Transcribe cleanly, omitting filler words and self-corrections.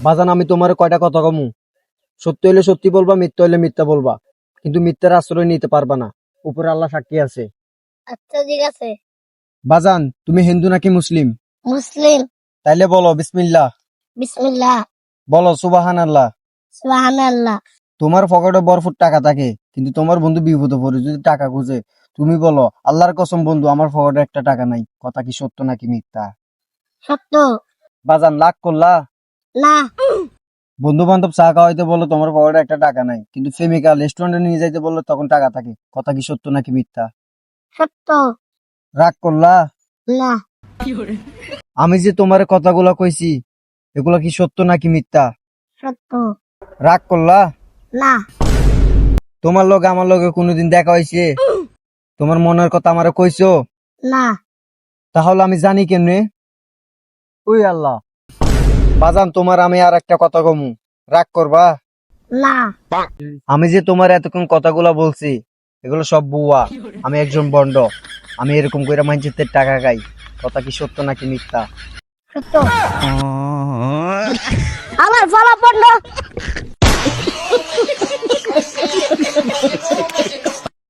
বাজান আমি তোমার কয়টা কথা কমু, সত্য হইলে সত্যি বলবা, মিথ্যা হইলে মিথ্যা বলবা, কিন্তু মিথ্যার আশ্রয় নিতে পারবা না। উপরে আল্লাহ সাক্ষী আছে। আচ্ছা ঠিক আছে। বাজান তুমি হিন্দু নাকি মুসলিম? মুসলিম। তাইলে বলো বিসমিল্লাহ, বিসমিল্লাহ। বলো সুবহানাল্লাহ। সুবহানাল্লাহ। তোমার পকেটে ভরপুর টাকা থাকে, কিন্তু তোমার বন্ধু বিপদে পড়ে যদি টাকা খুঁজে, তুমি বলো আল্লাহর কসম বন্ধু আমার পকেটে একটা টাকা নাই। কথা কি সত্য নাকি মিথ্যা? সত্য। বাজান লাখ করলা? না। বন্ধু বান্ধব চা খাওয়াইতে বললো তোমার পকেটে একটা টাকা নাই, কিন্তু প্রেমিকা রেস্টুরেন্টে নিয়ে যাইতে বললো তখন টাকা থাকে। কথা কি সত্য নাকি মিথ্যা? সত্য। রাগ করলা? না। আমি যে তোমার কথাগুলা কইছি এগুলা কি সত্য নাকি মিথ্যা? সত্য। রাগ করলা? না। তোমার লগে আমার লগে কোনোদিন দেখা হয়েছে? তোমার মনের কথা আমারে কইছো? না। তাহলে আমি জানি কেমনে? ওই আল্লাহ। বাজান তোমার আমি আর একটা কথা কমু, রাগ করবা? না। আমি যে তোমার এতক্ষণ কথাগুলা বলছি এগুলো সব বুয়া। আমি একজন বন্ড, আমি এরকম করে মানুষের টাকা খাই। কথা কি সত্য নাকি মিথ্যা? সত্য। আমার ফলাফল